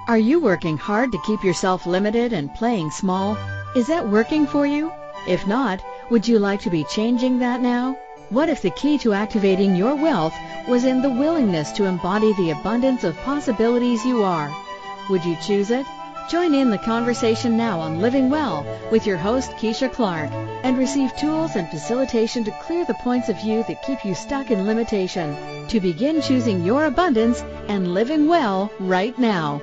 Are you working hard to keep yourself limited and playing small? Is that working for you? If not, would you like to be changing that now? What if the key to activating your wealth was in the willingness to embody the abundance of possibilities you are? Would you choose it? Join in the conversation now on Living Well with your host, Keisha Clark, and receive tools and facilitation to clear the points of view that keep you stuck in limitation, to begin choosing your abundance and living well right now.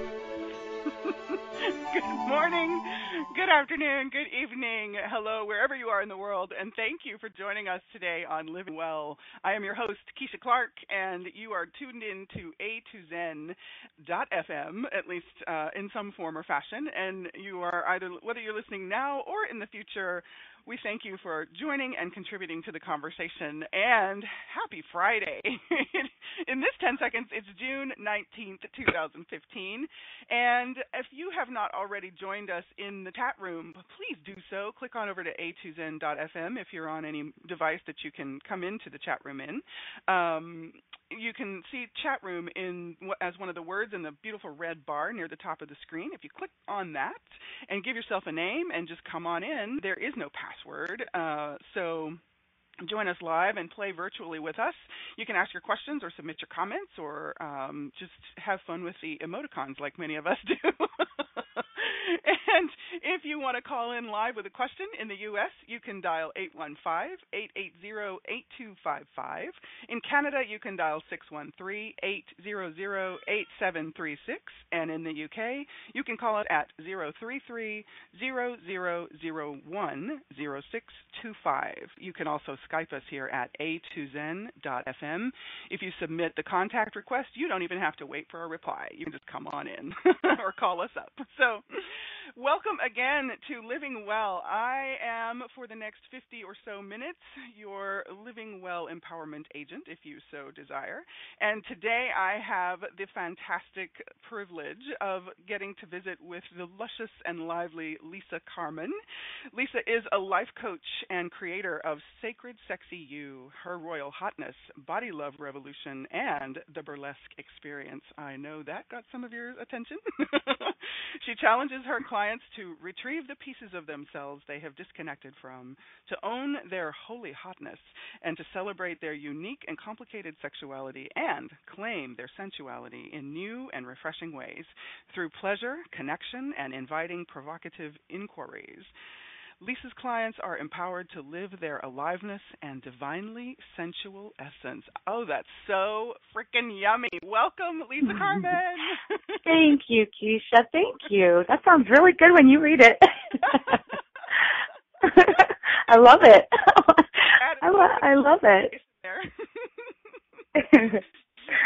Good morning, good afternoon, good evening, hello, wherever you are in the world, and thank you for joining us today on Living Well. I am your host, Keisha Clark, and you are tuned in to A2Zen.fm, at least in some form or fashion, and you are either, whether you're listening now or in the future, we thank you for joining and contributing to the conversation, and happy Friday. In this 10 seconds, it's June 19th, 2015, and if you have not already joined us in the chat room, please do so. Click on over to A2Zen.fm if you're on any device that you can come into the chat room in. You can see chat room as one of the words in the beautiful red bar near the top of the screen. If you click on that and give yourself a name and just come on in, there is no password. So join us live and play virtually with us. You can ask your questions or submit your comments or just have fun with the emoticons like many of us do. And if you want to call in live with a question in the U.S., you can dial 815-880-8255. In Canada, you can dial 613-800-8736. And in the U.K., you can call it at 033-0001-0625. You can also Skype us here at A2Zen.fm. If you submit the contact request, you don't even have to wait for a reply. You can just come on in or call us up. So welcome again to Living Well. I am, for the next 50 or so minutes, your Living Well empowerment agent, if you so desire. And today I have the fantastic privilege of getting to visit with the luscious and lively Lisa Carmen. Lisa is a life coach and creator of Sacred Sexy You, Her Royal Hotness, Body Love Revolution, and the Burlesque Experience. I know that got some of your attention. She challenges her clients to retrieve the pieces of themselves they have disconnected from, to own their holy hotness, and to celebrate their unique and complicated sexuality and claim their sensuality in new and refreshing ways through pleasure, connection, and inviting provocative inquiries. Lisa's clients are empowered to live their aliveness and divinely sensual essence. Oh, that's so freaking yummy. Welcome, Lisa Carmen. Thank you, Keisha. Thank you. That sounds really good when you read it. I love it. I love it.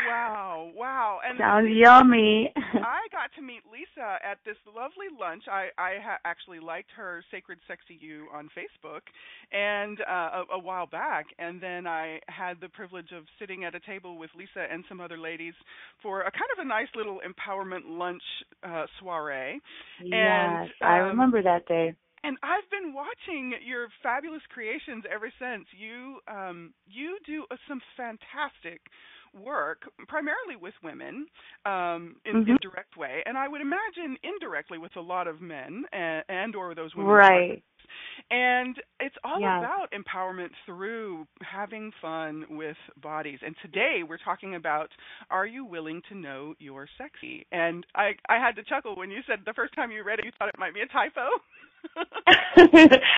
Wow. And sounds yummy. I got to meet Lisa at this lovely lunch. I actually liked her Sacred Sexy You on Facebook and a while back, and then I had the privilege of sitting at a table with Lisa and some other ladies for a kind of a nice little empowerment lunch soiree. Yes, and, I remember that day. And I've been watching your fabulous creations ever since. You do some fantastic work, primarily with women, in a direct way, and I would imagine indirectly with a lot of men and or those women. Right. And it's all about empowerment through having fun with bodies. And today we're talking about, are you willing to know you're sexy? And I had to chuckle when you said the first time you read it, you thought it might be a typo.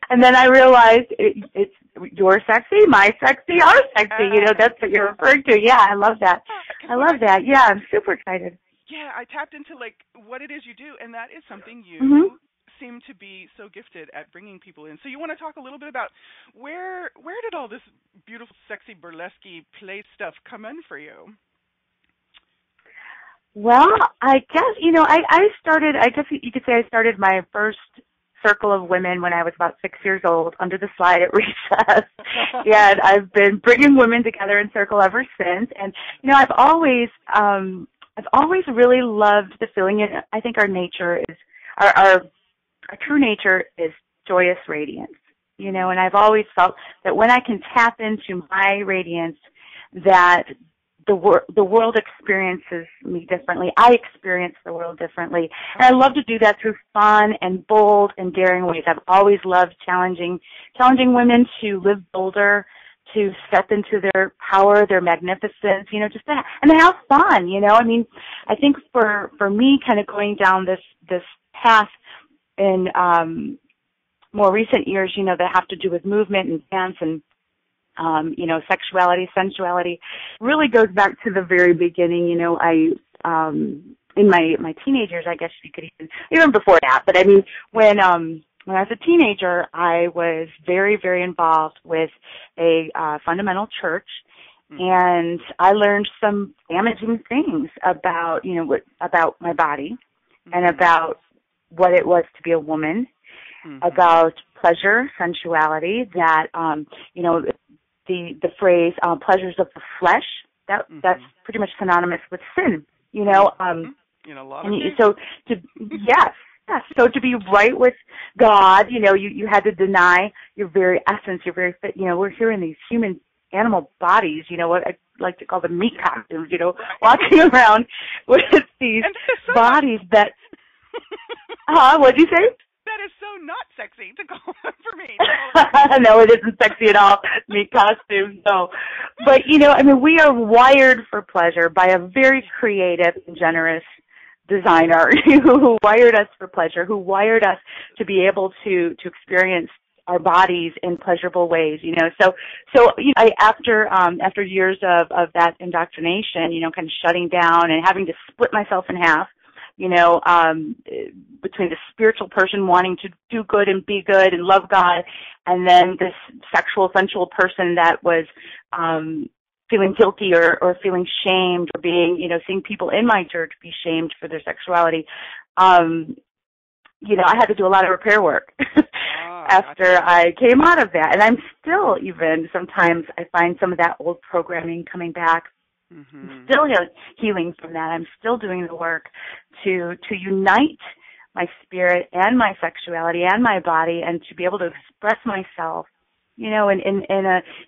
And then I realized it's you're sexy, my sexy, our sexy. That's what you're referring to. Yeah, I love that. Yeah, I'm super excited. Yeah, I tapped into what it is you do, and that is something you seem to be so gifted at bringing people in. So you want to talk a little bit about where did all this beautiful, sexy, burlesque play stuff come in for you? Well, I guess, I guess you could say I started my first circle of women when I was about 6 years old under the slide at recess. And I've been bringing women together in circle ever since. And, I've always really loved the feeling. And I think our nature is, our true nature is joyous radiance, and I've always felt that when I can tap into my radiance, that the world experiences me differently. I experience the world differently. And I love to do that through fun and bold and daring ways. I've always loved challenging women to live bolder, to step into their power, their magnificence, just that, and to have fun, I mean, I think for me kind of going down this path in more recent years, that have to do with movement and dance and sexuality, sensuality, really goes back to the very beginning. I in my teenage years, I guess you could even before that, but I mean, when I was a teenager, I was very, very involved with a fundamental church, and I learned some damaging things about, about my body and about what it was to be a woman, about pleasure, sensuality, that, the phrase pleasures of the flesh, that's pretty much synonymous with sin, In a lot of cases. So yes. So to be right with God, you had to deny your very essence, your very fit. We're here in these human animal bodies, what I like to call the meat costumes, walking around with these bodies that. What'd you say? That is so not sexy to call for me. No, it isn't sexy at all. Meat costumes, no. But we are wired for pleasure by a very creative and generous designer who wired us for pleasure, who wired us to be able to experience our bodies in pleasurable ways, So after years of that indoctrination, kind of shutting down and having to split myself in half, between the spiritual person wanting to do good and be good and love God, and then this sexual, sensual person that was feeling guilty or feeling shamed or being, seeing people in my church be shamed for their sexuality. I had to do a lot of repair work after I came out of that. And I'm still sometimes I find some of that old programming coming back. I'm still healing from that. I'm still doing the work to unite my spirit and my sexuality and my body, and to be able to express myself, in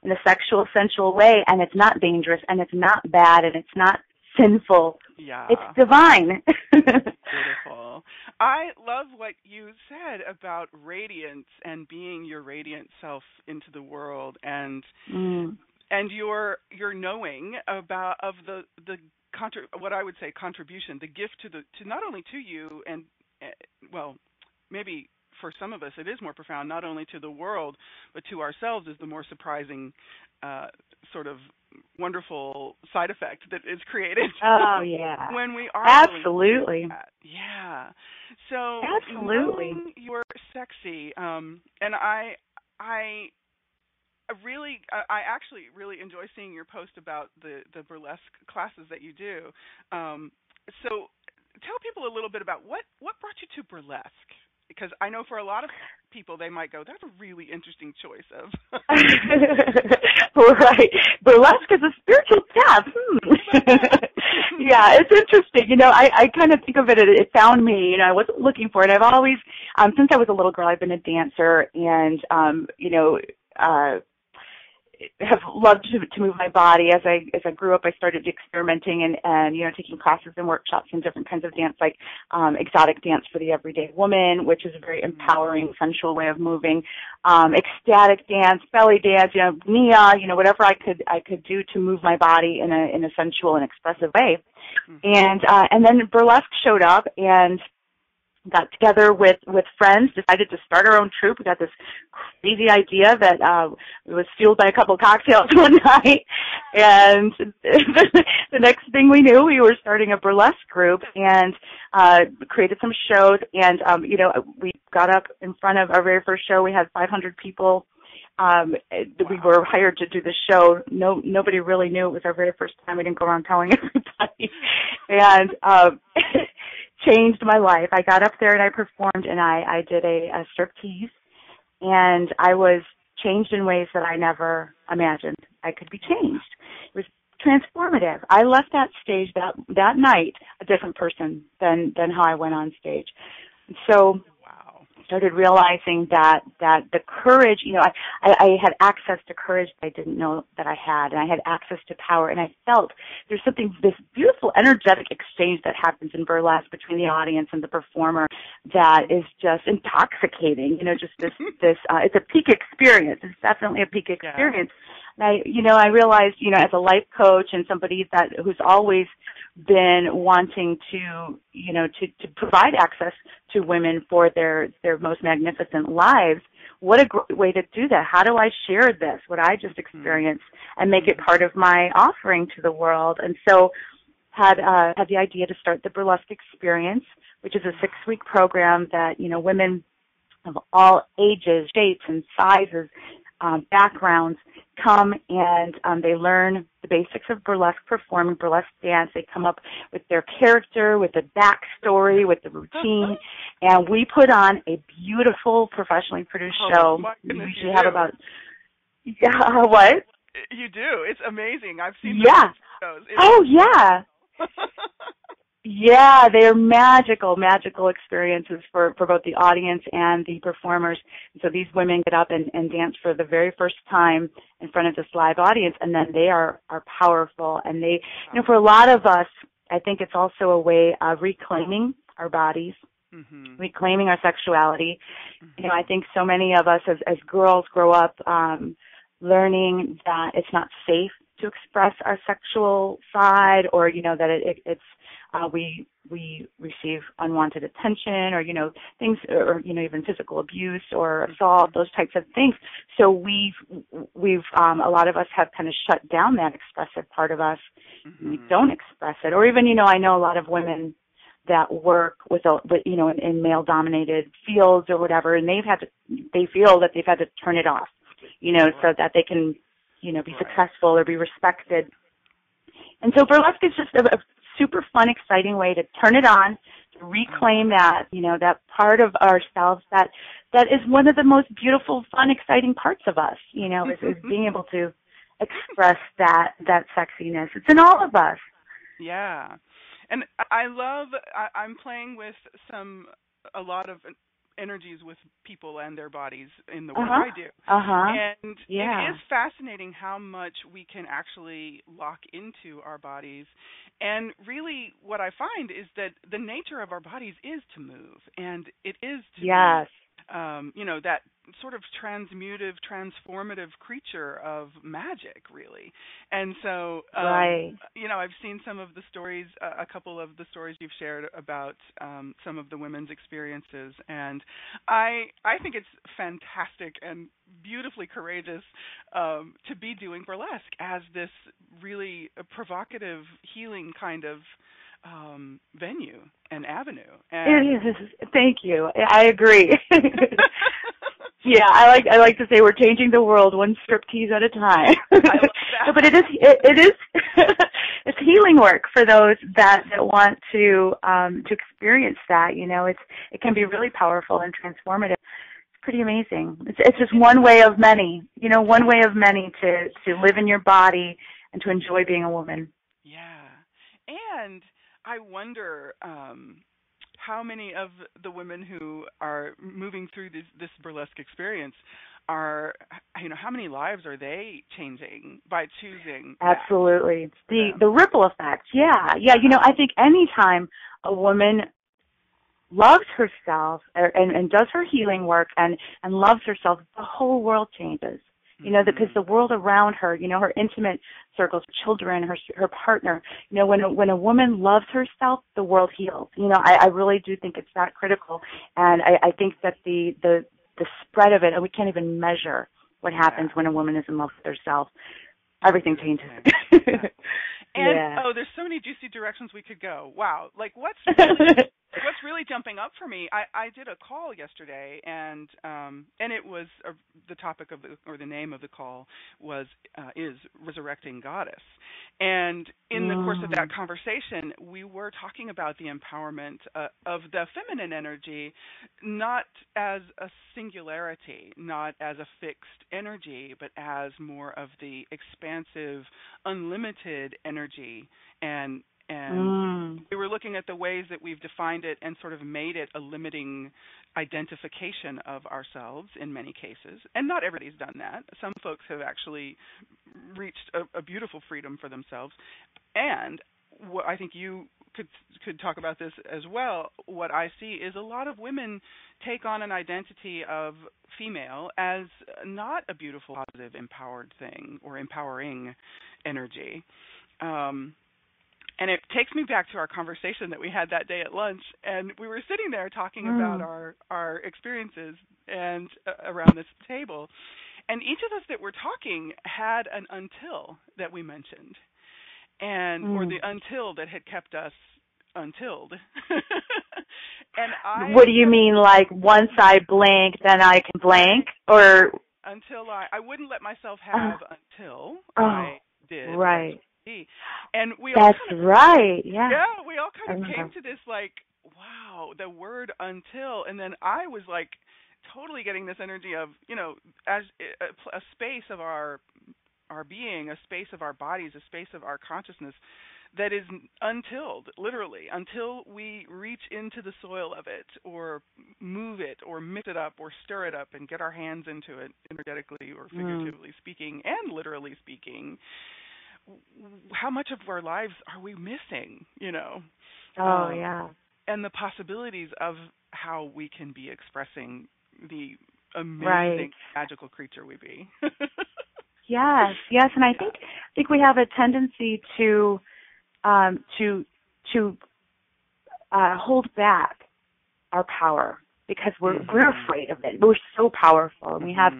a sexual, sensual way. And it's not dangerous, and it's not bad, and it's not sinful. Yeah. It's divine. Beautiful. I love what you said about radiance and being your radiant self into the world, and your knowing of the what I would say contribution, the gift to not only to you and well, maybe for some of us it is more profound, not only to the world but to ourselves, is the more surprising sort of wonderful side effect that is created. Oh yeah. When we are absolutely. Yeah. So absolutely, you're sexy, and I actually really enjoy seeing your post about the burlesque classes that you do. So tell people a little bit about what brought you to burlesque, because I know for a lot of people they might go, that's a really interesting choice of. Right. Burlesque is a spiritual path. Yeah, it's interesting. I kind of think of it found me. I wasn't looking for it. I've always, since I was a little girl, I've been a dancer, and, have loved to move my body. As I grew up, I started experimenting and taking classes and workshops in different kinds of dance, like exotic dance for the everyday woman, which is a very empowering, sensual way of moving. Ecstatic dance, belly dance, Nia, whatever I could do to move my body in a sensual and expressive way. And then burlesque showed up, and got together with friends, decided to start our own troupe. We got this crazy idea that it was fueled by a couple of cocktails one night, and the next thing we knew, we were starting a burlesque group, and created some shows, and we got up in front of our very first show. We had 500 people. We were hired to do the show. Nobody really knew it was our very first time. We didn't go around telling everybody, and changed my life. I got up there and I performed, and I did a striptease, and I was changed in ways that I never imagined I could be changed. It was transformative. I left that stage that night a different person than how I went on stage. So, wow. started realizing that the courage, I had access to courage that I didn't know that I had, and I had access to power, and I felt there's this beautiful energetic exchange that happens in burlesque between the audience and the performer that is just intoxicating. Just this it's a peak experience. It's definitely a peak experience. And I realized, as a life coach and somebody who's always been wanting to provide access to women for their most magnificent lives, what a great way to do that. How do I share this, what I just experienced, and make it part of my offering to the world? And so had the idea to start the Burlesque Experience, which is a 6-week program that, women of all ages, shapes, and sizes, backgrounds come and they learn the basics of burlesque performing, burlesque dance. They come up with their character, with the backstory, with the routine, and we put on a beautiful, professionally produced show. We usually have about what? You do. It's amazing. I've seen shows. Yeah. Yeah, they're magical experiences for both the audience and the performers. And so these women get up and dance for the very first time in front of this live audience, and then they are powerful. And they, for a lot of us, I think it's also a way of reclaiming our bodies, reclaiming our sexuality. I think so many of us as girls grow up learning that it's not safe to express our sexual side, or that it's we receive unwanted attention, or things, or even physical abuse or assault, those types of things. So we've a lot of us have kind of shut down that expressive part of us. We don't express it, or even I know a lot of women that work with in male dominated fields or whatever, and they feel that they've had to turn it off, so that they can be successful or be respected. And so burlesque is just a super fun, exciting way to turn it on, to reclaim that, that part of ourselves that is one of the most beautiful, fun, exciting parts of us, is being able to express that sexiness. It's in all of us. Yeah. And I'm playing with a lot of energies with people and their bodies in the work I do. And it is fascinating how much we can actually lock into our bodies. And really what I find is that the nature of our bodies is to move, and it is to be, that sort of transformative creature of magic, really. And so, I've seen some of the stories, a couple of the stories you've shared about some of the women's experiences, and I think it's fantastic and beautifully courageous to be doing burlesque as this really provocative, healing kind of venue and avenue. And it is. Thank you. I agree. Yeah, I like to say we're changing the world one striptease at a time. I love that. But it is it's healing work for those that want to experience that. It can be really powerful and transformative. It's pretty amazing. It's just one way of many. One way of many to live in your body and to enjoy being a woman. Yeah, and I wonder how many of the women who are moving through this burlesque experience are, how many lives are they changing by choosing? Absolutely. The ripple effect. Yeah. I think anytime a woman loves herself and does her healing work and loves herself, the whole world changes. Because the world around her, her intimate circles, her children, her partner, when a woman loves herself, the world heals. I really do think it's that critical. And I think that the spread of it, and we can't even measure what happens when a woman is in love with herself. Everything changes. And there's so many juicy directions we could go. Wow. Like what's really jumping up for me, I did a call yesterday, and it was the topic of the name of the call is Resurrecting Goddess. And in the course of that conversation, we were talking about the empowerment of the feminine energy, not as a singularity, not as a fixed energy, but as more of the expansive, unlimited energy. And we were looking at the ways that we've defined it and sort of made it a limiting identification of ourselves in many cases. And not everybody's done that. Some folks have actually reached a beautiful freedom for themselves. And what I think you could talk about this as well. What I see is a lot of women take on an identity of female as not a beautiful, positive, empowered thing or empowering energy. And it takes me back to our conversation that we had that day at lunch, and we were sitting there talking about our experiences and around this table, and each of us that were talking had an until that we mentioned, and or the until that had kept us untilled. And what do you mean, like once I blank, then I can blank, or until I wouldn't let myself have until I did. Right. And we That's all kind of, right. Yeah. Yeah, we all kind of came to this like, wow, the word until, and then I was like totally getting this energy of, you know, as a space of our being, a space of our bodies, a space of our consciousness that is untilled, literally, until we reach into the soil of it or move it or mix it up or stir it up and get our hands into it, energetically or figuratively speaking and literally speaking. How much of our lives are we missing, you know? Yeah. And the possibilities of how we can be expressing the amazing, magical creature we be. Yes, and I think we have a tendency to hold back our power because we're afraid of it. We're so powerful, and we have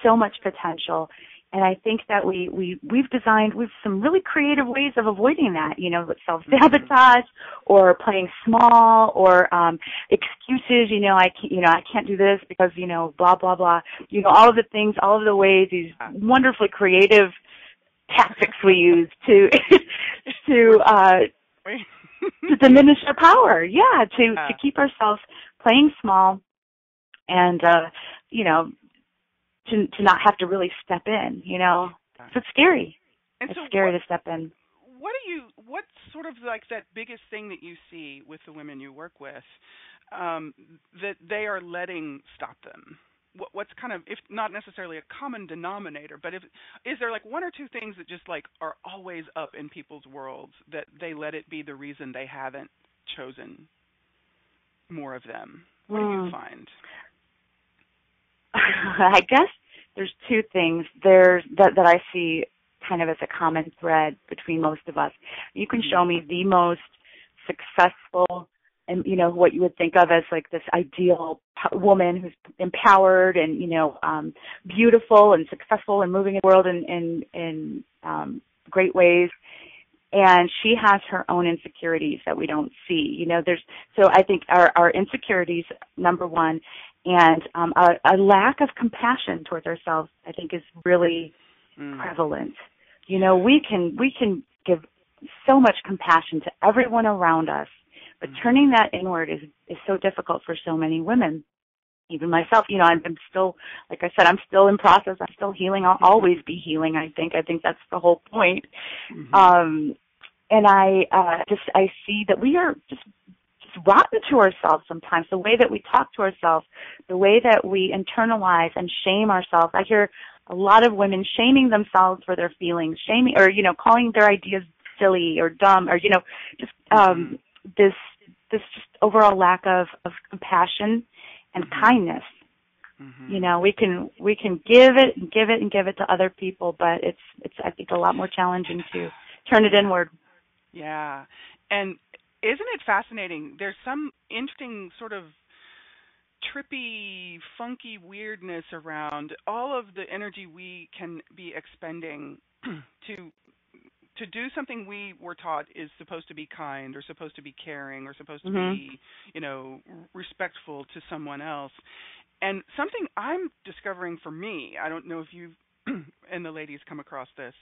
so much potential. And I think that we've designed some really creative ways of avoiding that, you know, with self-sabotage or playing small or excuses, I can't do this because, blah, blah, blah. All of the things, all of the ways, these wonderfully creative tactics we use to diminish our power. Yeah, to keep ourselves playing small and, to not have to really step in, So it's scary. It's scary to step in. What's sort of like that biggest thing that you see with the women you work with that they are letting stop them? What's kind of, if not necessarily a common denominator, but is there like one or two things that just like are always up in people's worlds that they let it be the reason they haven't chosen more of them? What do you find? I guess there's two things there that I see kind of as a common thread between most of us. You can show me the most successful and, what you would think of as like this ideal woman who's empowered and, beautiful and successful and moving in the world in great ways. And she has her own insecurities that we don't see. So I think our insecurities, number one, and a lack of compassion towards ourselves, I think, is really prevalent. We can give so much compassion to everyone around us, but turning that inward is so difficult for so many women. Even myself, I'm still, like I said, I'm still in process. I'm still healing. I'll always be healing. I think that's the whole point. And I see that we are just rotten to ourselves sometimes, the way that we talk to ourselves, the way that we internalize and shame ourselves. I hear a lot of women shaming themselves for their feelings, shaming or, calling their ideas silly or dumb or, this just overall lack of compassion and kindness. We can give it and give it and give it to other people, but it's I think a lot more challenging to turn it inward. Yeah. And isn't it fascinating? There's some interesting sort of trippy, funky weirdness around all of the energy we can be expending to do something we were taught is supposed to be kind or supposed to be caring or supposed to be, respectful to someone else. And something I'm discovering for me, I don't know if you and the ladies come across this,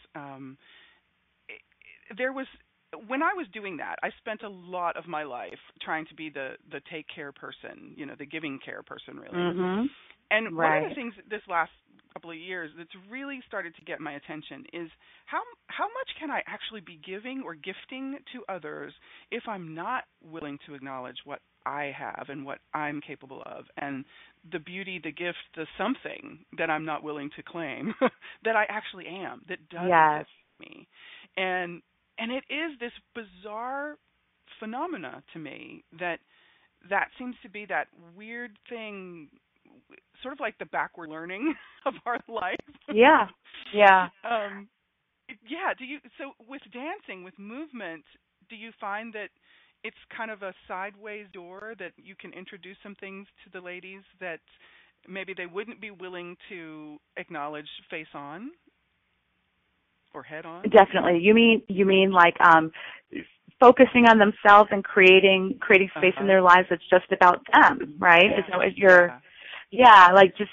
when I was doing that, I spent a lot of my life trying to be the take care person, the giving care person, really. And one of the things this last couple of years that's really started to get my attention is how much can I actually be giving or gifting to others if I'm not willing to acknowledge what I have and what I'm capable of, and the beauty, the gift, the something that I'm not willing to claim that I actually am, that does Yes. exist in me. And it is this bizarre phenomena to me that seems to be that weird thing, sort of like the backward learning of our life. Yeah. Yeah. Yeah. So with dancing, with movement, do you find that it's kind of a sideways door that you can introduce some things to the ladies that maybe they wouldn't be willing to acknowledge face on or head on? Definitely. You mean like focusing on themselves and creating space in their lives that's just about them, right? Yeah. Is that what you're? Yeah, like just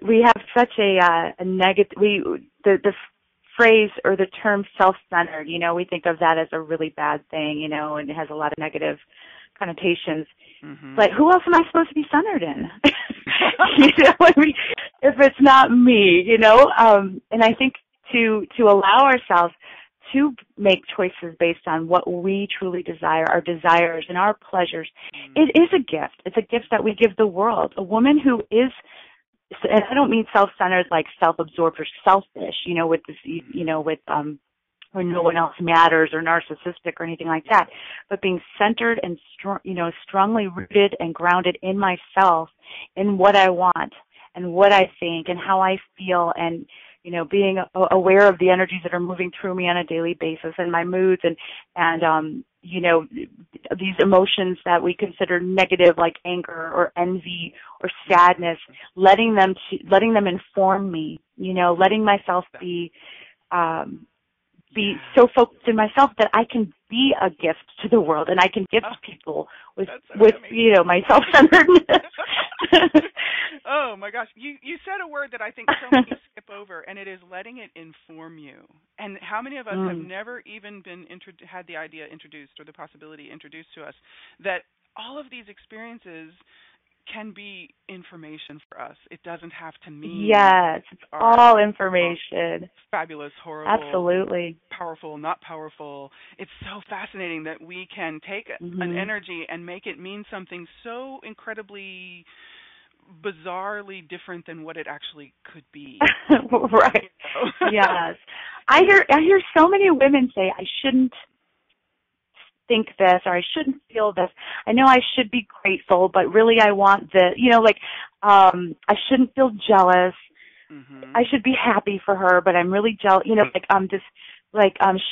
we have such a negative. The phrase or the term self-centered, we think of that as a really bad thing, and it has a lot of negative connotations. Mm-hmm. But who else am I supposed to be centered in? If it's not me, and I think to allow ourselves to make choices based on what we truly desire, our desires and our pleasures, it is a gift. It's a gift that we give the world. A woman who is, and I don't mean self-centered like self-absorbed or selfish, with this, where no one else matters or narcissistic or anything like that, but being centered and strongly rooted and grounded in myself, in what I want and what I think and how I feel, and being aware of the energies that are moving through me on a daily basis and my moods and these emotions that we consider negative, like anger or envy or sadness, letting them inform me, letting myself be so focused in myself that I can be a gift to the world and I can gift people with my self-centeredness. Oh my gosh, you said a word that I think so many skip over, and it is letting it inform you. And how many of us have never even been had the idea introduced or the possibility introduced to us that all of these experiences can be information for us. It doesn't have to mean yes, it's all information. Fabulous, horrible, absolutely powerful, not powerful. It's so fascinating that we can take an energy and make it mean something so incredibly bizarrely different than what it actually could be. Right. Yes. I hear so many women say, I shouldn't think this or I shouldn't feel this. I know I should be grateful, but really I want the, I shouldn't feel jealous. I should be happy for her, but I'm really jealous,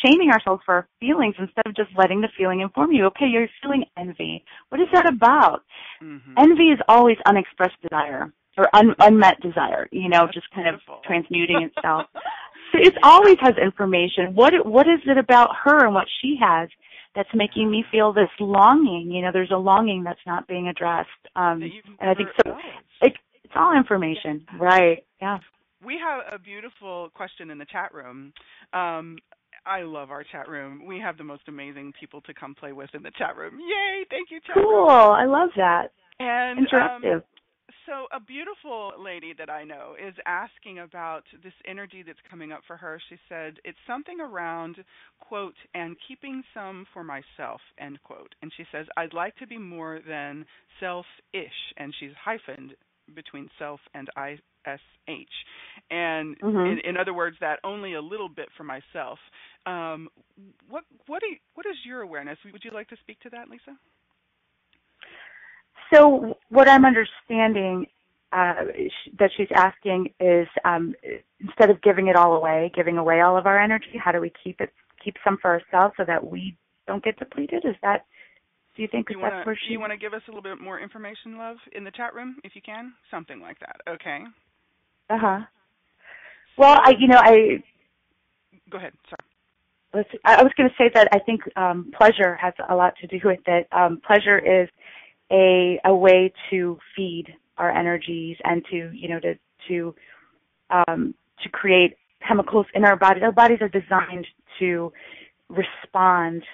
shaming ourselves for our feelings instead of just letting the feeling inform you. Okay, you're feeling envy. What is that about? Envy is always unexpressed desire or unmet desire, just kind of transmuting itself. So it always has information. What is it about her and what she has that's making me feel this longing? There's a longing that's not being addressed. And I think so. It's all information, right? Yeah. We have a beautiful question in the chat room. I love our chat room. We have the most amazing people to come play with in the chat room. Yay! Thank you, chat room. Cool. I love that. And interactive. So a beautiful lady that I know is asking about this energy that's coming up for her. She said, it's something around, quote, and keeping some for myself, end quote. And she says, I'd like to be more than self-ish. And she's hyphened between self and ISH. And in other words, that only a little bit for myself. What is your awareness? Would you like to speak to that, Lisa? So what I'm understanding that she's asking is instead of giving it all away, giving away all of our energy, how do we keep some for ourselves so that we don't get depleted? Do you think that's where she... You want to give us a little bit more information, love, in the chat room, if you can? Something like that. Okay. Uh-huh. Well, Go ahead. Sorry. I was going to say that I think pleasure has a lot to do with it. Pleasure is a way to feed our energies and to create chemicals in our bodies. Our bodies are designed to respond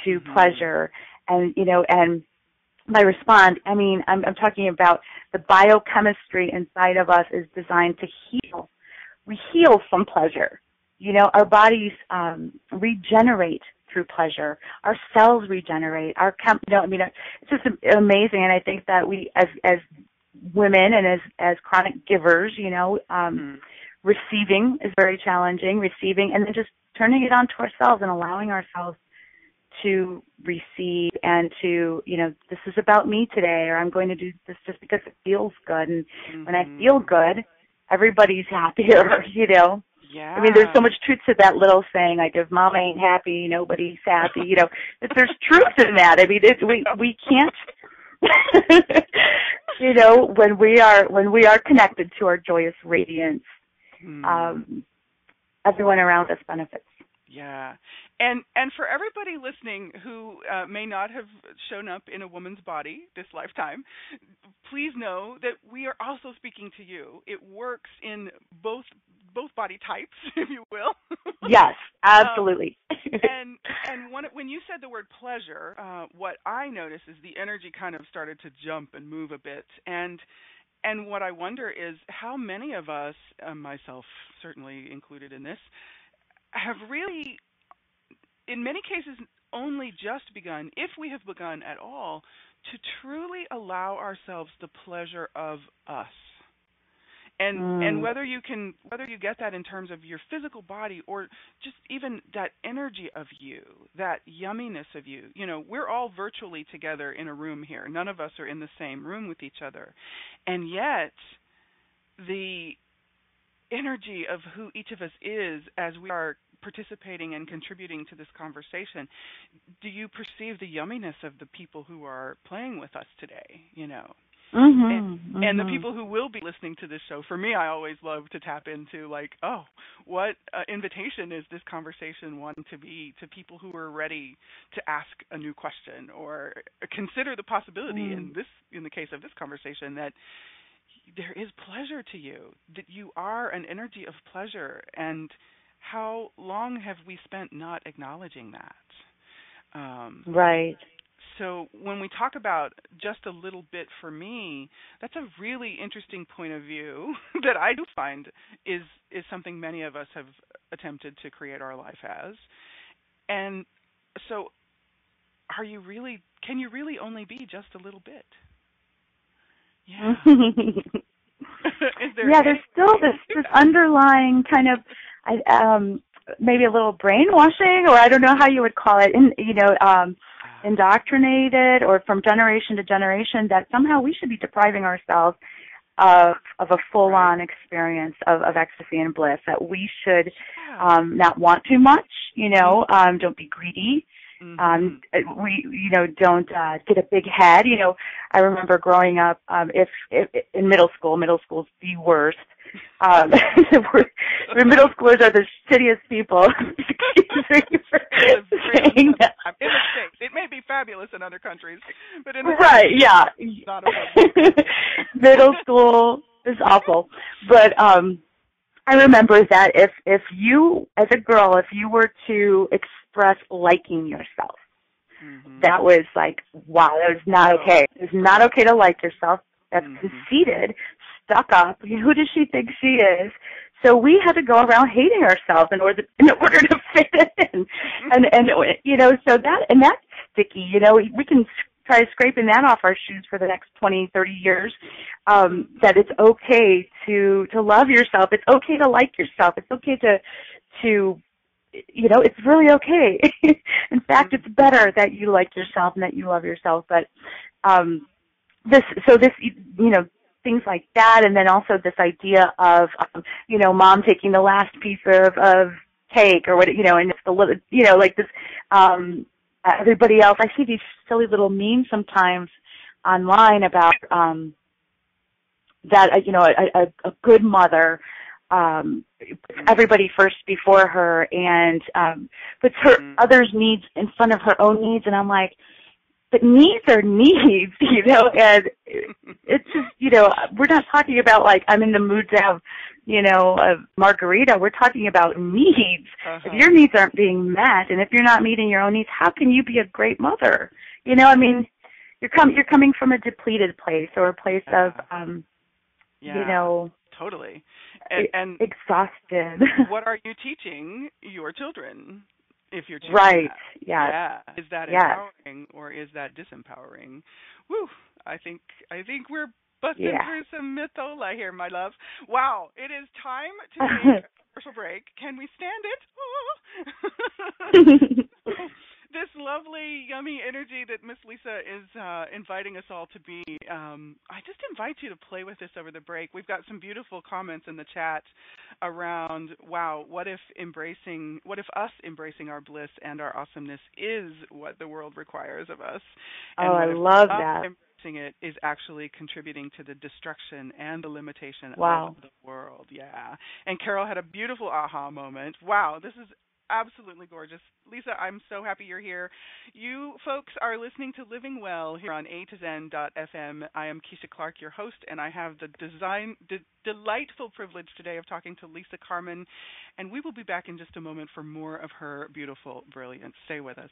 to pleasure, and by respond, I mean, I'm talking about the biochemistry inside of us is designed to heal. We heal from pleasure. You know, our bodies regenerate through pleasure. Our cells regenerate. It's just amazing. And I think that we, as women and as chronic givers, receiving is very challenging. Receiving and then just turning it on to ourselves and allowing ourselves to receive and to, this is about me today, or I'm going to do this just because it feels good. And when I feel good, everybody's happier, Yeah. I mean, there's so much truth to that little saying, like, if mama ain't happy, nobody's happy, there's truth in that. I mean, we can't, when we are connected to our joyous radiance, everyone around us benefits. Yeah. And for everybody listening who may not have shown up in a woman's body this lifetime, please know that we are also speaking to you. It works in both body types, if you will. Yes, absolutely. When you said the word pleasure, what I noticed is the energy kind of started to jump and move a bit. And what I wonder is how many of us, myself certainly included in this, have really, in many cases, only just begun, if we have begun at all, to truly allow ourselves the pleasure of us. And whether you get that in terms of your physical body or just even that energy of you, that yumminess of you. We're all virtually together in a room here. None of us are in the same room with each other. And yet, the energy of who each of us is as we are participating and contributing to this conversation, do you perceive the yumminess of the people who are playing with us today, And the people who will be listening to this show? For me, I always love to tap into what invitation is this conversation one to be to people who are ready to ask a new question or consider the possibility in the case of this conversation that there is pleasure to you, that you are an energy of pleasure. And how long have we spent not acknowledging that? Right. So when we talk about just a little bit for me, that's a really interesting point of view that I do find is something many of us have attempted to create our life as. And so can you really only be just a little bit? Yeah. There's still this underlying kind of maybe a little brainwashing, or I don't know how you would call it, indoctrinated or from generation to generation that somehow we should be depriving ourselves of a full-on experience of ecstasy and bliss, that we should not want too much, don't be greedy. We don't get a big head. I remember growing up, if in middle school's the worst. Middle schoolers are the shittiest people. It may be fabulous in other countries, but in not middle school is awful. But I remember that if you, as a girl, if you were to express liking yourself, that was like, wow, that was not okay. It's not okay to like yourself. That's conceited, stuck up. Who does she think she is? So we had to go around hating ourselves in order to fit in, and so that's sticky. We can try scraping that off our shoes for the next 20, 30 years. That it's okay to love yourself. It's okay to like yourself. It's okay to it's really okay. In fact, it's better that you like yourself and that you love yourself. But things like that, and then also this idea of mom taking the last piece of cake or what, and it's the little, like this, everybody else. I see these silly little memes sometimes online about that a good mother puts everybody first before her and puts her others' needs in front of her own needs, and I'm like, but needs are needs, and it's just, we're not talking about like I'm in the mood to have, a margarita. We're talking about needs. If your needs aren't being met, and if you're not meeting your own needs, how can you be a great mother? you're coming from a depleted place or a place of totally. And exhausted. What are you teaching your children if you're choosing right? that? Yes. Yeah. Is that empowering or is that disempowering? Whew. I think we're busting through some mythola here, my love. Wow, it is time to take a commercial break. Can we stand it? This lovely, yummy energy that Miss Lisa is inviting us all to be. I just invite you to play with this over the break. We've got some beautiful comments in the chat around, wow, what if us embracing our bliss and our awesomeness is what the world requires of us? And I love that. Embracing it is actually contributing to the destruction and the limitation of the world. Yeah. And Carol had a beautiful aha moment. Wow, this is absolutely gorgeous. Lisa, I'm so happy you're here. You folks are listening to Living Well here on A to Zen.fm. I am Keisha Clark, your host, and I have the delightful privilege today of talking to Lisa Carmen, and we will be back in just a moment for more of her beautiful brilliance. Stay with us.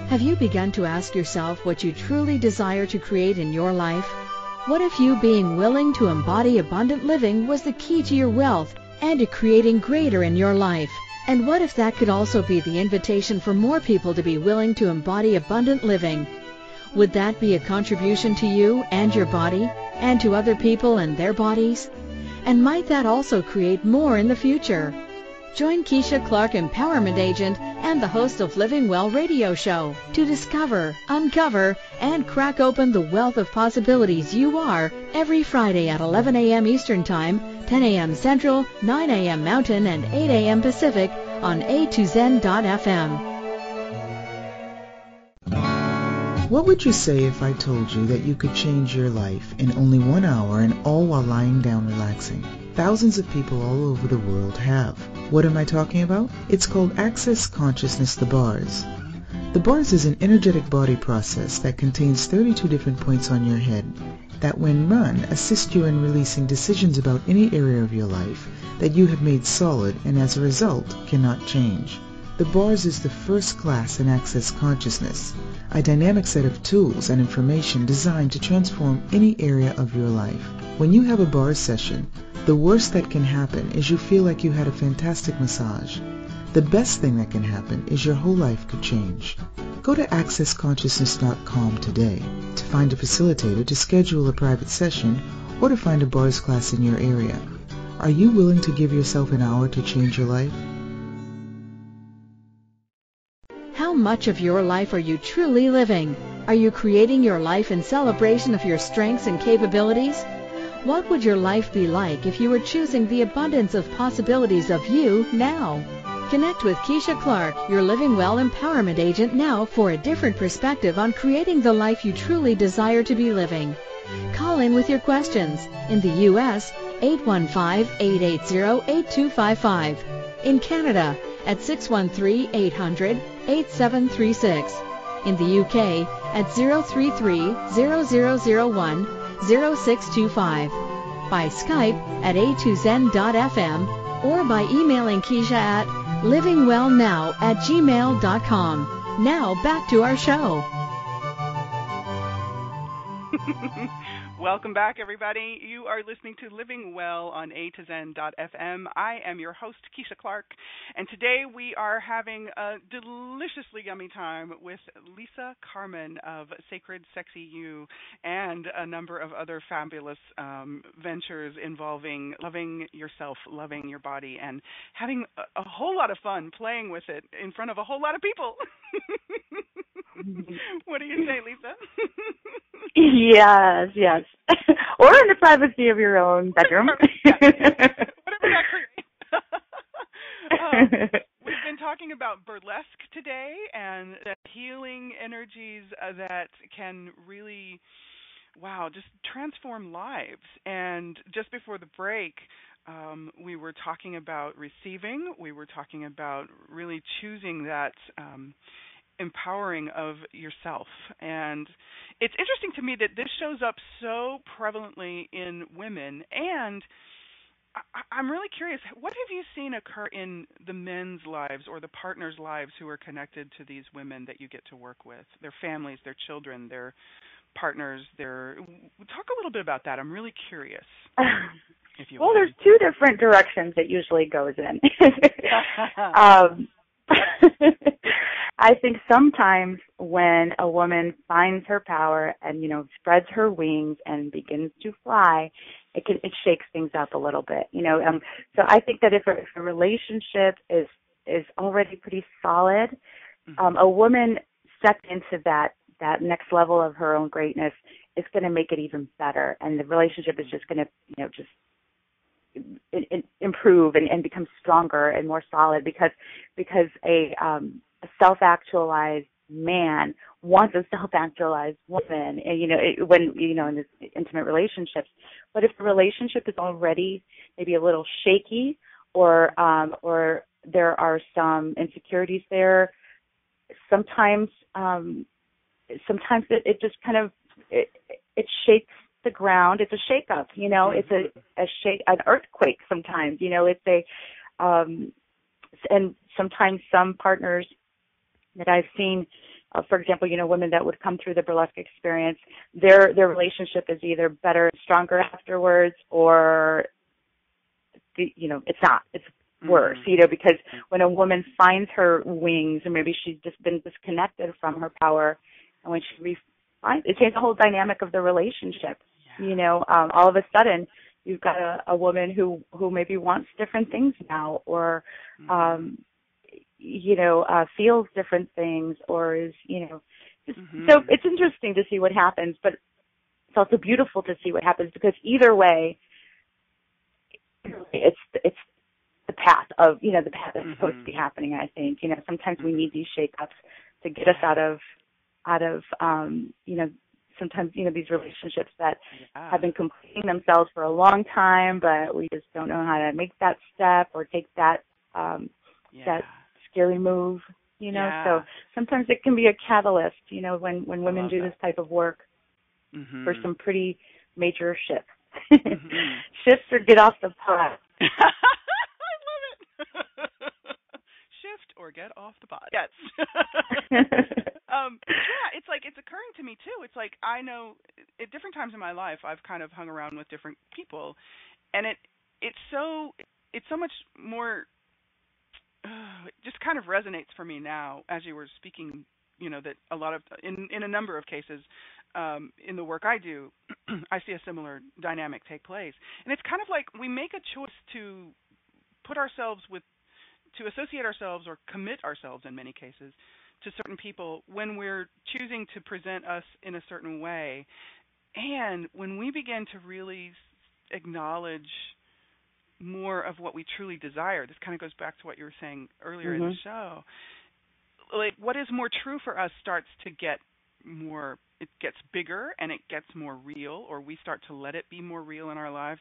Have you begun to ask yourself what you truly desire to create in your life? What if you being willing to embody abundant living was the key to your wealth and to creating greater in your life? And what if that could also be the invitation for more people to be willing to embody abundant living? Would that be a contribution to you and your body, and to other people and their bodies? And might that also create more in the future? Join Keisha Clark, Empowerment Agent and the host of Living Well radio show, to discover, uncover, and crack open the wealth of possibilities you are every Friday at 11 a.m. Eastern Time, 10 a.m. Central, 9 a.m. Mountain, and 8 a.m. Pacific on A2Zen.fm. What would you say if I told you that you could change your life in only 1 hour and all while lying down relaxing? Thousands of people all over the world have. What am I talking about? It's called Access Consciousness, the bars. The bars is an energetic body process that contains 32 different points on your head that, when run, assist you in releasing decisions about any area of your life that you have made solid and as a result cannot change. The bars is the first class in Access Consciousness, a dynamic set of tools and information designed to transform any area of your life. When you have a bars session, the worst that can happen is you feel like you had a fantastic massage. The best thing that can happen is your whole life could change. Go to accessconsciousness.com today to find a facilitator to schedule a private session or to find a bars class in your area. Are you willing to give yourself an hour to change your life? How much of your life are you truly living? Are you creating your life in celebration of your strengths and capabilities? What would your life be like if you were choosing the abundance of possibilities of you now? Connect with Keisha Clark, your Living Well Empowerment Agent, now for a different perspective on creating the life you truly desire to be living. Call in with your questions. In the U.S., 815-880-8255. In Canada, at 613-800-8736. In the UK, at 033-0001-0625. By Skype at a2zen.fm or by emailing Keisha at livingwellnow@gmail.com. Now back to our show. Welcome back, everybody. You are listening to Living Well on A2Zen.fm. I am your host, Keisha Clark, and today we are having a deliciously yummy time with Lisa Carmen of Sacred Sexy You and a number of other fabulous ventures involving loving yourself, loving your body, and having a whole lot of fun playing with it in front of a whole lot of people. What do you say, Lisa? Yes. Or in the privacy of your own bedroom. Whatever that creates. We've been talking about burlesque today and the healing energies that can really, just transform lives. And just before the break, we were talking about receiving. We were talking about really choosing that empowering of yourself. And it's interesting to me that this shows up so prevalently in women, and I'm really curious. What have you seen occur in the men's lives or the partners' lives who are connected to these women that you get to work with? Their families, their children, their partners. Talk a little bit about that. I'm really curious. If you Well, would. there's two different directions it usually goes in. I think sometimes when a woman finds her power and, spreads her wings and begins to fly, it shakes things up a little bit, So I think that if a relationship is already pretty solid, a woman stepped into that next level of her own greatness is going to make it even better, and the relationship is just going to, just improve and become stronger and more solid because a self-actualized man wants a self-actualized woman, and when in this intimate relationships. But if the relationship is already maybe a little shaky, or there are some insecurities there, sometimes it just kind of it shakes the ground. It's a shake-up, it's an earthquake sometimes, it's and sometimes some partners that I've seen, for example, women that would come through the burlesque experience, their relationship is either better and stronger afterwards, or it's not. It's worse, because when a woman finds her wings, or maybe she's just been disconnected from her power, and when she finds it, changes the whole dynamic of the relationship. All of a sudden you've got a woman who maybe wants different things now, or feels different things, or is so it's interesting to see what happens, but it's also beautiful to see what happens, because either way it's the path of the path that's supposed to be happening. I think sometimes we need these shake-ups to get us out of sometimes these relationships that have been completing themselves for a long time, but we just don't know how to make that step or take that that scary move, So sometimes it can be a catalyst, when women do this type of work for some pretty major shifts. Shifts or get off the pot. I love it. Shift or get off the pot. Yes. It's occurring to me too. It's like I know at different times in my life I've kind of hung around with different people, and it's so much more. It just kind of resonates for me now as you were speaking. That a lot of in a number of cases in the work I do, I see a similar dynamic take place, and it's kind of like we make a choice to put ourselves to associate ourselves or commit ourselves in many cases to certain people when we're choosing to present us in a certain way. And when we begin to really acknowledge more of what we truly desire, this kind of goes back to what you were saying earlier in the show, like what is more true for us starts to get more, it gets bigger and it gets more real, or we start to let it be more real in our lives.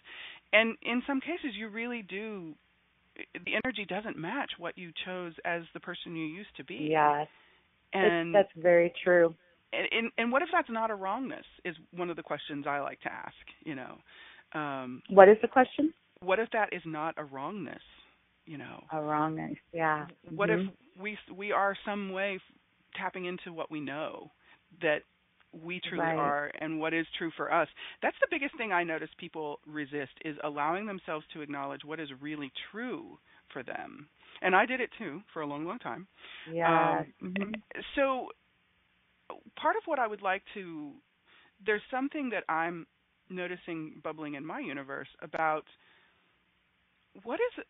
And in some cases you really do, the energy doesn't match what you chose as the person you used to be. Yes. And that's very true. And what if that's not a wrongness is one of the questions I like to ask, What is the question? What if that is not a wrongness, A wrongness, yeah. What if we are some way tapping into what we know that we truly are and what is true for us? That's the biggest thing I notice people resist, is allowing themselves to acknowledge what is really true for them. And I did it too for a long, long time. Yeah. So part of what I would like to, there's something that I'm noticing bubbling in my universe about what is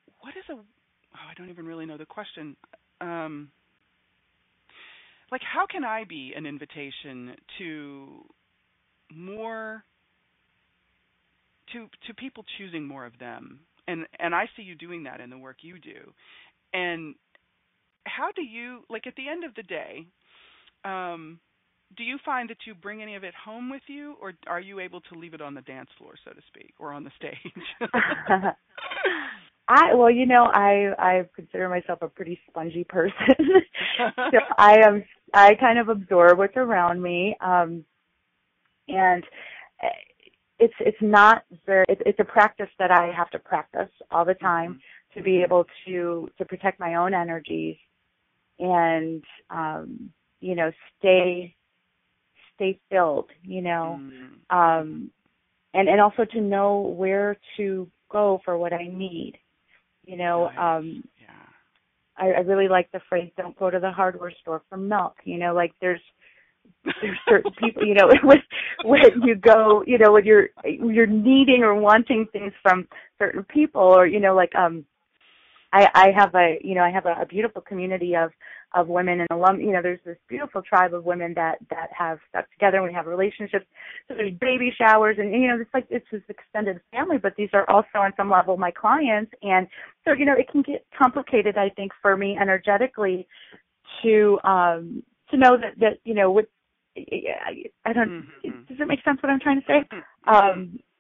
I don't even really know the question. Like, how can I be an invitation to more, to people choosing more of them? And I see you doing that in the work you do. And how do you, like, at the end of the day, do you find that you bring any of it home with you, or are you able to leave it on the dance floor, so to speak, or on the stage? I consider myself a pretty spongy person. So I kind of absorb what's around me. And it's not very, it's a practice that I have to practice all the time to be able to protect my own energies and, you know, stay filled, you know, and also to know where to go for what I need, you know. I really like the phrase, don't go to the hardware store for milk, you know, like there's certain people, you know, when you go, you know, when you're needing or wanting things from certain people, or, you know, like I have a beautiful community of women and you know, there's this beautiful tribe of women that have stuck together, and we have relationships. So there's baby showers, and you know, it's this extended family, but these are also on some level my clients. And so, you know, it can get complicated, I think, for me energetically to know that you know, what I don't, does it make sense what I'm trying to say?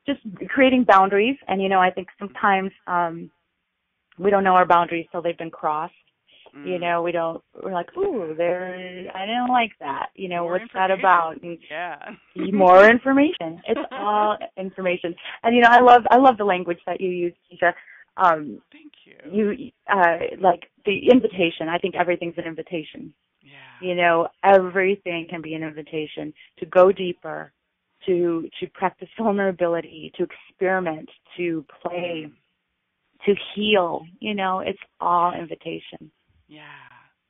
Just creating boundaries. And, you know, I think sometimes we don't know our boundaries till they've been crossed. You know, we're like, ooh, I don't like that. You know, more what's that about? And more information. It's all information. And, you know, I love the language that you use, Keisha. Thank you. Like the invitation. I think everything's an invitation. Yeah. You know, everything can be an invitation to go deeper, to practice vulnerability, to experiment, to play, to heal. You know, it's all invitation. Yeah.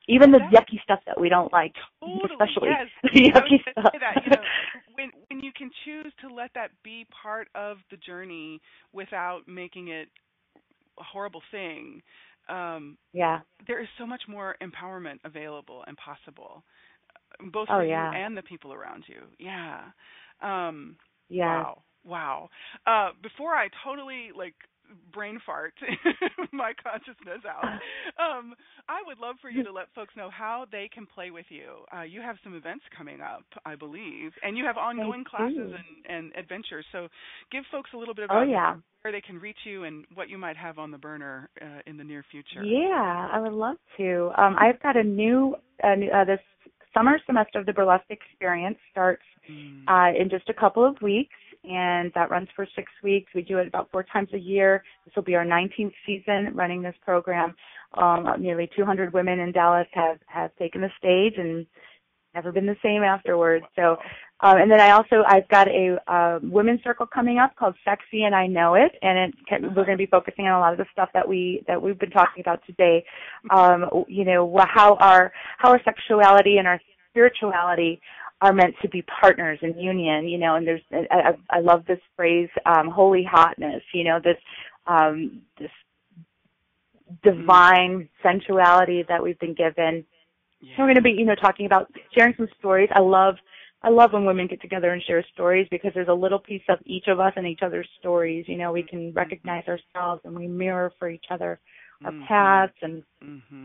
Even the yucky stuff that we don't like, especially the yucky stuff. That, you know, when you can choose to let that be part of the journey without making it a horrible thing, there is so much more empowerment available and possible, both for you and the people around you. Wow. Before I totally brain fart my consciousness out, I would love for you to let folks know how they can play with you. You have some events coming up, I believe, and you have ongoing classes and adventures. So give folks a little bit about where they can reach you and what you might have on the burner in the near future. Yeah, I would love to. I've got a new this summer semester of the Burlesque Experience starts in just a couple of weeks, and that runs for 6 weeks. We do it about 4 times a year. This will be our 19th season running this program. Nearly 200 women in Dallas have taken the stage and never been the same afterwards. So, and then I've got a women's circle coming up called Sexy and I Know It, and we're going to be focusing on a lot of the stuff that we've been talking about today. You know, how our sexuality and our spirituality are meant to be partners in union, you know, and I love this phrase, holy hotness, you know, this divine sensuality that we've been given. Yeah. So we're going to be, you know, talking about sharing some stories. I love when women get together and share stories, because there's a little piece of each of us and each other's stories. You know, we can recognize ourselves and we mirror for each other our paths, and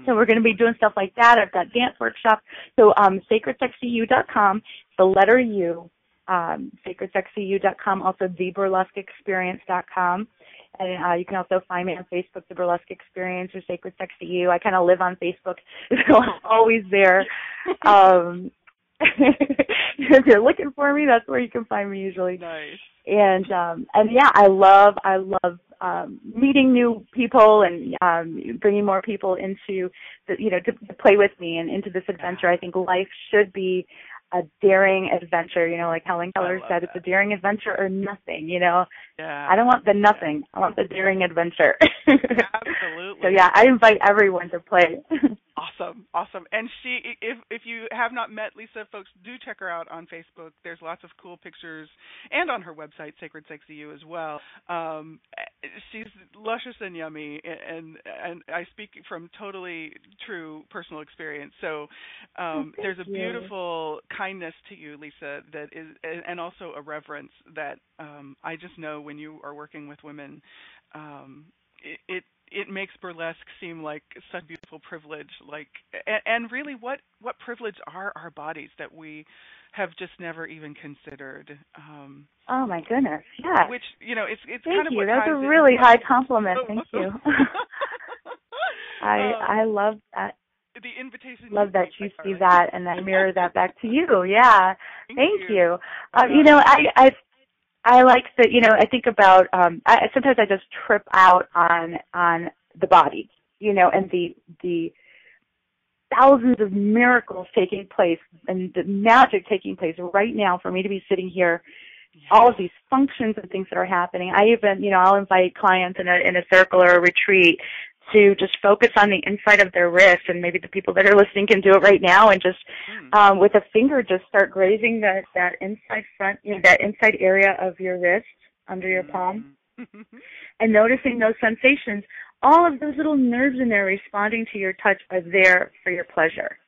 so we're going to be doing stuff like that. I've got dance workshops. So sacredsexyu.com, the letter U, sacredsexyu.com, also theburlesqueexperience.com. And you can also find me on Facebook, The Burlesque Experience, or Sacred Sexy You. I kind of live on Facebook, so I'm always there. If you're looking for me, that's where you can find me usually. Nice. And yeah, I love meeting new people and bringing more people into to play with me and into this adventure. I think life should be a daring adventure, you know, like Helen Keller said, it's a daring adventure or nothing, you know. Yeah. I don't want the nothing. I want the daring adventure. Absolutely. So yeah, I invite everyone to play. Awesome. And if you have not met Lisa, folks, do check her out on Facebook. There's lots of cool pictures, and on her website, Sacred Sexy You, as well. She's luscious and yummy, and I speak from totally true personal experience. So there's a beautiful kindness to you, Lisa, that is, and also a reverence that I just know when you are working with women, it makes burlesque seem like such a beautiful privilege, and really what privilege are our bodies that we have just never even considered. Oh my goodness, yeah. Which, you know, it's Thank kind of you. what That's ties a really in. high compliment. Thank you. I love that. The invitation. Love that you see that, and I mirror that back to you. Yeah. Thank you. You know, I like that, I think about, sometimes I just trip out on the body, and the thousands of miracles taking place and the magic taking place right now for me to be sitting here, all of these functions and things that are happening. I even, I'll invite clients in a circle or a retreat to just focus on the inside of their wrist, and maybe the people that are listening can do it right now, and just with a finger just start grazing that inside front, that inside area of your wrist under your palm, and noticing those sensations. All of those little nerves in there responding to your touch are there for your pleasure.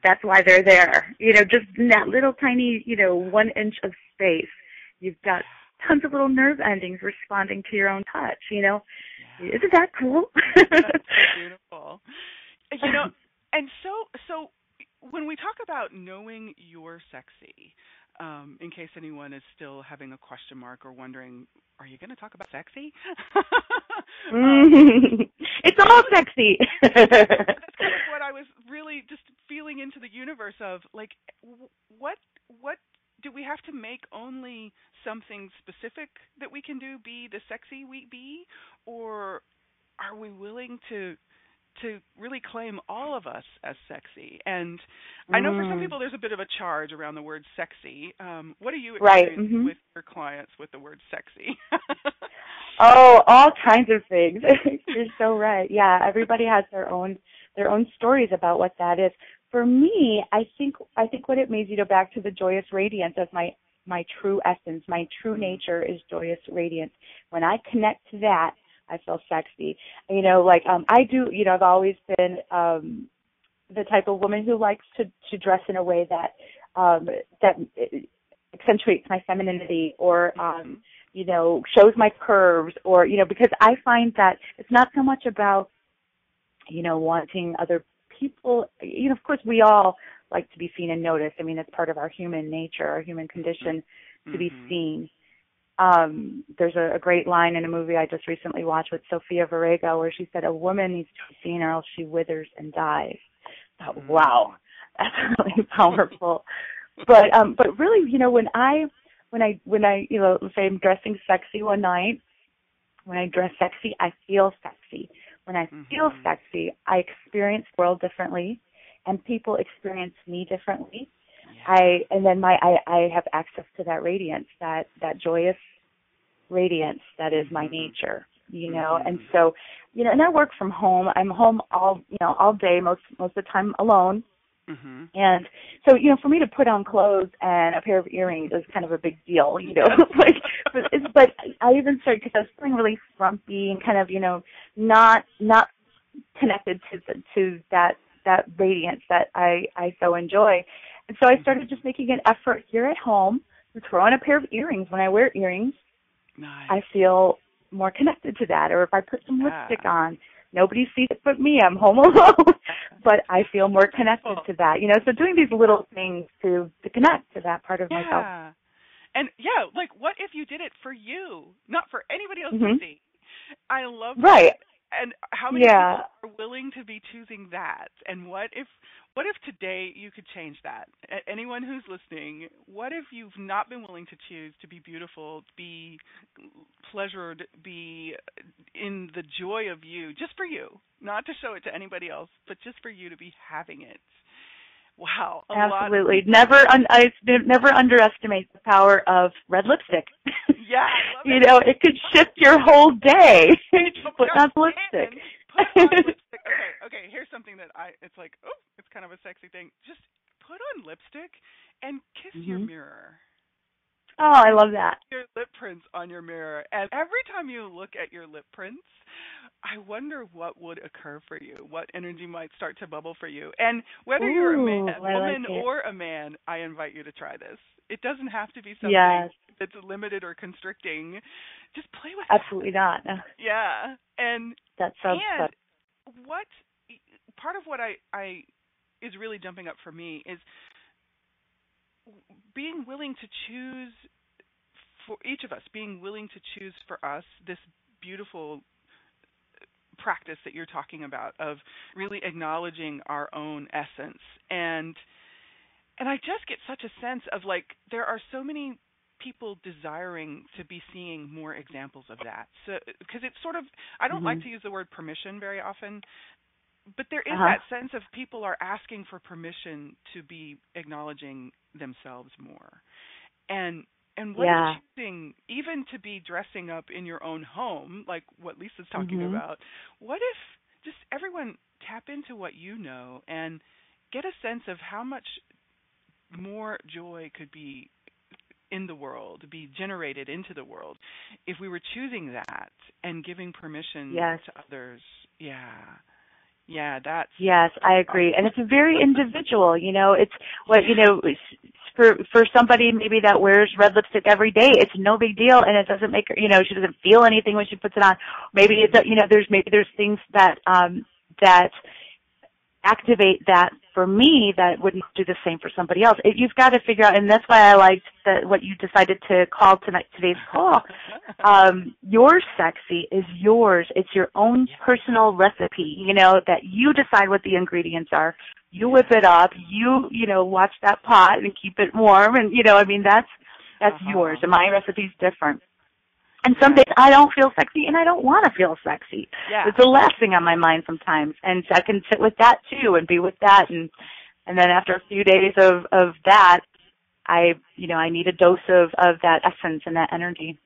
That's why they're there. Just in that little tiny, 1 inch of space, you've got tons of little nerve endings responding to your own touch, Isn't that cool? That's beautiful. And so when we talk about knowing you're sexy, in case anyone is still having a question mark or wondering, are you going to talk about sexy? It's all sexy. That's kind of what I was really just feeling into the universe of, like, what do we have to make only something specific that we can do be the sexy we be, or are we willing to really claim all of us as sexy? And I know for some people there's a bit of a charge around the word sexy. What do you experience with your clients with the word sexy? Oh, all kinds of things. You're so right. Yeah, everybody has their own stories about what that is. For me, I think what it means, back to the joyous radiance of my true essence, my true nature is joyous radiance. When I connect to that, I feel sexy. I do, I've always been the type of woman who likes to dress in a way that accentuates my femininity, or shows my curves, or because I find that it's not so much about wanting other people. Of course we all like to be seen and noticed. I mean, it's part of our human nature, our human condition to be seen. There's a great line in a movie I just recently watched with Sofia Vergara where she said, "A woman needs to be seen or else she withers and dies." I thought, wow, that's really powerful. But really, when I let's say I'm dressing sexy one night, when I dress sexy, I feel sexy. When I feel sexy, I experience the world differently, and people experience me differently. I have access to that radiance, that joyous radiance that is my nature, and so, and I work from home. I'm home all day, most of the time alone. And so, for me to put on clothes and a pair of earrings is kind of a big deal, but I even started, because I was feeling really frumpy and kind of, not connected to that radiance that I so enjoy. And so I started just making an effort here at home to throw on a pair of earrings. When I wear earrings, I feel more connected to that. Or if I put some lipstick on, nobody sees it but me. I'm home alone. But I feel more connected to that. So doing these little things to connect to that part of myself. And like, what if you did it for you, not for anybody else to see? I love that. Right. And how many people are willing to be choosing that? And what if today you could change that? Anyone who's listening, what if you've not been willing to choose to be beautiful, be pleasured, be in the joy of you, just for you, not to show it to anybody else, but just for you to be having it? Wow. Absolutely. Never underestimate the power of red lipstick. Yeah. I love it. It could shift your whole day. Put on lipstick. Put on lipstick. Okay. Here's something that it's like, it's kind of a sexy thing. Just put on lipstick and kiss your mirror. Oh, I love that. Your lip prints on your mirror. And every time you look at your lip prints, I wonder what would occur for you, what energy might start to bubble for you. And whether you're a woman or a man, I invite you to try this. It doesn't have to be something that's limited or constricting. Just play with it. Absolutely not. Yeah. And that sounds fun. What part of what I is really jumping up for me is being willing to choose, for each of us, being willing to choose for us this beautiful practice that you're talking about of really acknowledging our own essence. And I just get such a sense of, like, there are so many people desiring to be seeing more examples of that. So, because it's sort of, I don't Mhm. like to use the word permission very often, but there is Uh-huh. that sense of people are asking for permission to be acknowledging themselves more. And what if Yeah. choosing even to be dressing up in your own home, like what Lisa's talking Mhm. about, what if just everyone tap into what you know and get a sense of how much more joy could be in the world, be generated into the world if we were choosing that and giving permission Yes. to others. Yeah. Yeah, that's Yes, I agree. And it's very individual, it's what, yeah. for somebody maybe that wears red lipstick every day, it's no big deal and it doesn't make her, she doesn't feel anything when she puts it on. Maybe it's, there's things that activate that for me that wouldn't do the same for somebody else. You've got to figure out, and that's why I liked what you decided to call today's call. Your sexy is yours. It's your own personal recipe, that you decide what the ingredients are. You whip it up. Watch that pot and keep it warm. And, that's yours. And my recipe's different. And some days I don't feel sexy and I don't want to feel sexy. Yeah. It's the last thing on my mind sometimes. And so I can sit with that too and be with that. And then after a few days of that, I need a dose of that essence and that energy.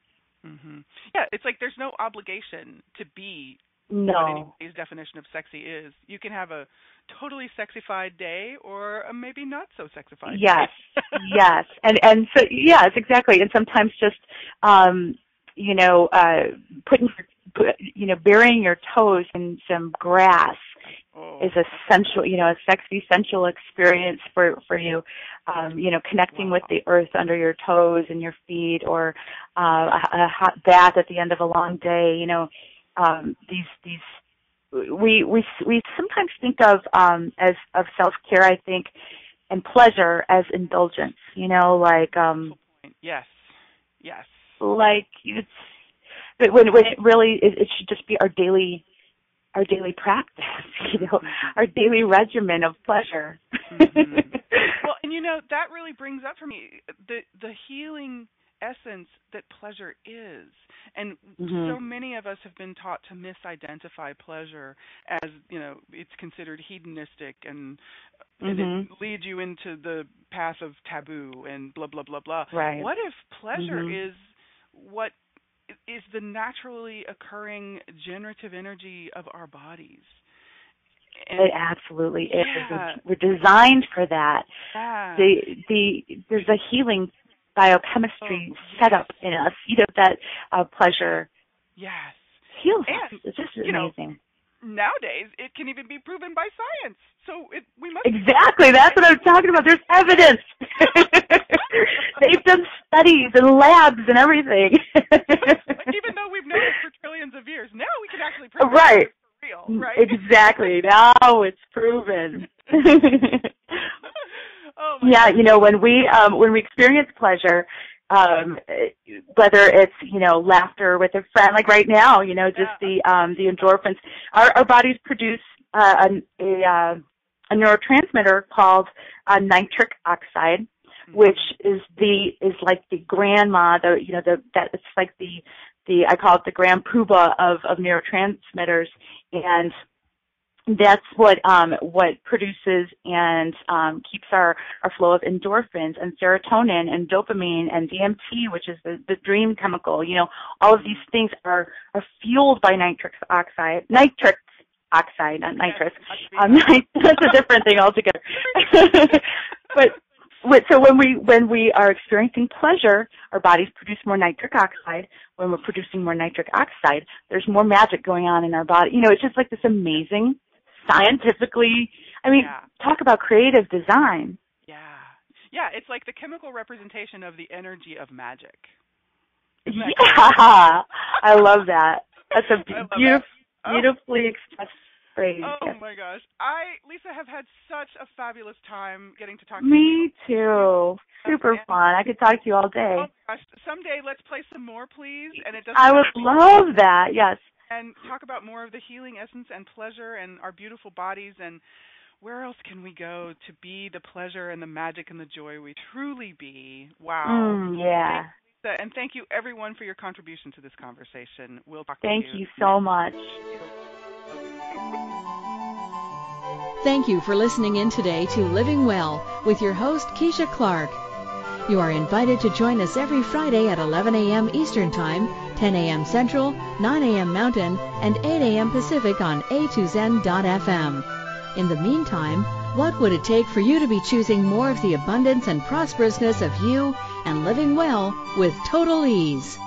Mm-hmm. Yeah, it's like there's no obligation to be what No. anybody's definition of sexy is. You can have a totally sexified day or a maybe not so sexified Yes. day. Yes. And so, yes, exactly. And sometimes just, burying your toes in some grass is essential, a sexy, sensual experience for you. Connecting with the earth under your toes and your feet, or a hot bath at the end of a long day. These we sometimes think of as of self-care, I think, and pleasure as indulgence. Yes. Yes. Like it's. But when it really it should just be our daily practice, our daily regimen of pleasure. Mm-hmm. Well, and that really brings up for me the healing essence that pleasure is. And so many of us have been taught to misidentify pleasure as, it's considered hedonistic and it leads you into the path of taboo and blah, blah, blah, blah. Right. What if pleasure is what is the naturally occurring generative energy of our bodies? And it absolutely is. We're designed for that. Yeah. There's a healing biochemistry set up in us, that pleasure. Yes. Heals us. It's just amazing. Nowadays, it can even be proven by science. So we must. Exactly. That's what I'm talking about. There's evidence. They've done studies and labs and everything. Even though we've known it for trillions of years, now we can actually prove right. It's real, right? Exactly. Now it's proven. Oh my God. When we experience pleasure, whether it's laughter with a friend, like right now, the endorphins, our bodies produce a neurotransmitter called nitric oxide, which is like the grandma, it's like the I call it the grand poobah of neurotransmitters, and that's what produces and keeps our flow of endorphins and serotonin and dopamine and DMT, which is the dream chemical. All of these things are fueled by nitric oxide, not nitrous. That's a different thing altogether. So when we are experiencing pleasure, our bodies produce more nitric oxide. When we're producing more nitric oxide, there's more magic going on in our body. It's just like this amazing, scientifically, talk about creative design. Yeah, it's like the chemical representation of the energy of magic. Yeah, I love that. That's a beautifully expressed phrase. Oh my gosh. Lisa, have had such a fabulous time getting to talk to you. Me too. Super fun. I could talk to you all day. Oh gosh. Someday let's play some more, please. And I would love that, yes. And talk about more of the healing essence and pleasure and our beautiful bodies, and where else can we go to be the pleasure and the magic and the joy we truly be? Wow. Yeah. Lisa, and thank you everyone for your contribution to this conversation. We'll talk to Thank you. you so much. Thank you for listening in today to Living Well with your host, Keisha Clark. You are invited to join us every Friday at 11 a.m. Eastern Time, 10 a.m. Central, 9 a.m. Mountain, and 8 a.m. Pacific on a2zen.fm. In the meantime, what would it take for you to be choosing more of the abundance and prosperousness of you and living well with total ease?